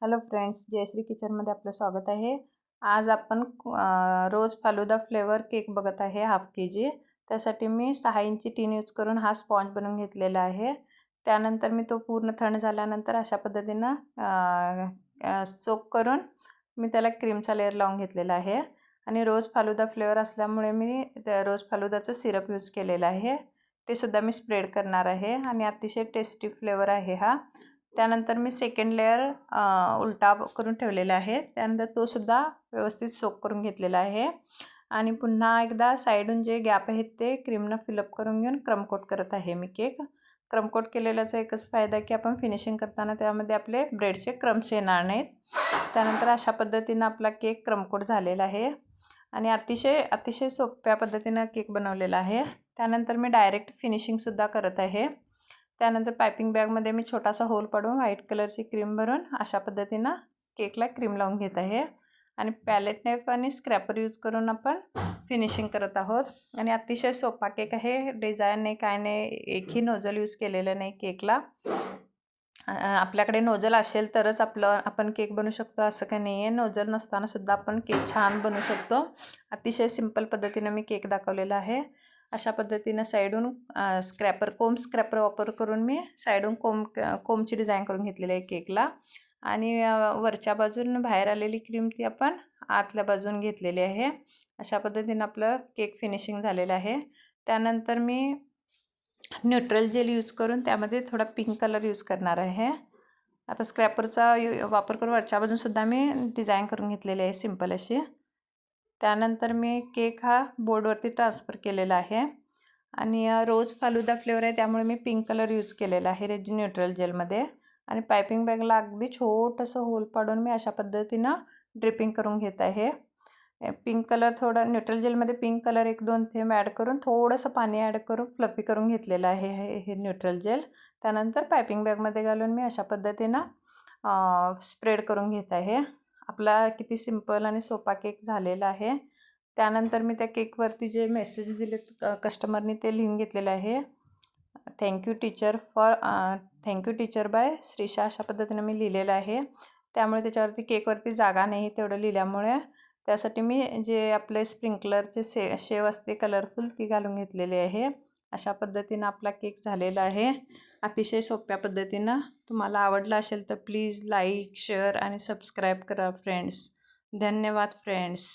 Hello friends, Jayashree किचनमध्ये आपलं स्वागत आहे। आज आपण रोज फालुदा फ्लेवर केक बघत आहे, हाफ के-जी। त्यासाठी मी 6 इंची टीन यूज करून हा स्पॉन्ज बनवून घेतलेला आहे। त्यानंतर मी तो पूर्ण थंड झाल्यानंतर अशा पद्धतीनं सोक करून मी त्याला क्रीमचा लेअर लावून घेतलेला आहे। आणि रोज फालुदा फ्लेवर असल्यामुळे मी रोज फालुदाचं सिरप यूज केलेलं आहे, ते सुद्धा मी स्प्रेड करणार आहे आणि अतिशय टेस्टी फ्लेवर आहे हा। त्यानंतर मी सेकंड लेअर उलटा करून ठेवलेला आहे। त्यानंतर तो सुद्धा व्यवस्थित सोक करून घेतलेला आहे आणि पुन्हा एकदा साईडून जे गॅप आहेत ते क्रीमनं फिलअप करून घेऊन क्रमकोट करत आहे मी केक। क्रमकोट केलेल्याचा एकच फायदा की आपण फिनिशिंग करताना त्यामध्ये आपले ब्रेडचे क्रम्स येणार नाहीत। त्यानंतर अशा पद्धतीनं आपला केक क्रमकोट झालेला आहे आणि अतिशय सोप्या पद्धतीनं केक बनवलेला आहे। त्यानंतर मी डायरेक्ट फिनिशिंगसुद्धा करत आहे। त्यानंतर पायपिंग बॅगमध्ये मी छोटासा होल पाडून व्हाईट कलरची क्रीम भरून अशा पद्धतीनं केकला क्रीम लावून घेत आहे आणि पॅलेट नाईफ आणि स्क्रॅपर यूज करून आपण फिनिशिंग करत आहोत। आणि अतिशय सोपा केक आहे, डिझाईन नाही काय नाही, एकही नोझल यूज केलेलं नाही केकला। आपल्याकडे नोझल असेल तरच आपण केक बनवू शकतो असं काही नाही आहे, नोझल नसताना सुद्धा आपण केक छान बनवू शकतो। अतिशय सिंपल पद्धतीनं मी केक दाखवलेला आहे। अशा पद्धतीनं साईडून कोम स्क्रॅपर वापर करून मी साईडून कोमची डिझाईन करून घेतलेली आहे केकला आणि वरच्या बाजून बाहेर आलेली क्रीम ती आपण आतल्या बाजून घेतलेली आहे। अशा पद्धतीनं आपलं केक फिनिशिंग झालेलं आहे। त्यानंतर मी न्यूट्रल जेल यूज करून त्यामध्ये थोडा पिंक कलर यूज करणार आहे। आता स्क्रॅपरचा वापर करून वरच्या बाजूनसुद्धा मी डिझाईन करून घेतलेली आहे सिंपल अशी। त्यानंतर मी केक हा बोर्डवरती ट्रान्सफर केलेला आहे आणि रोज फालुदा फ्लेवर आहे त्यामुळे मी पिंक कलर यूज केलेला आहे न्यूट्रल जेलमध्ये। आणि पायपिंग बॅगला अगदी छोटंसं होल पाडून मी अशा पद्धतीनं ड्रिपिंग करून घेत आहे। पिंक कलर थोडं न्यूट्रल जेलमध्ये पिंक कलर 1-2 थेंब ॲड करून थोडंसं पाणी ॲड करून फ्लफी करून घेतलेलं आहे हे न्यूट्रल जेल। त्यानंतर पायपिंग बॅगमध्ये घालून मी अशा पद्धतीनं स्प्रेड करून घेत आहे। आपला किती सिंपल आणि सोपा केक झालेला आहे। त्यानंतर मी त्या केकवरती जे मेसेज दिलेत कस्टमरनी ते लिहून घेतलेलं आहे, थँक्यू टीचर बाय श्रीषा, अशा पद्धतीनं मी लिहिलेलं आहे। त्यामुळे त्याच्यावरती केकवरती जागा नाही तेवढं लिहिल्यामुळे त्यासाठी मी जे आपले स्प्रिंकलरचे शेव असते कलरफुल ती घालून घेतलेली आहे। अशा पद्धतीनं आपला केक झालेला आहे अतिशय सोप्या पद्धतीनं। तुम्हाला आवडला असेल तर प्लीज लाईक, शेअर आणि सबस्क्राईब करा फ्रेंड्स। धन्यवाद फ्रेंड्स।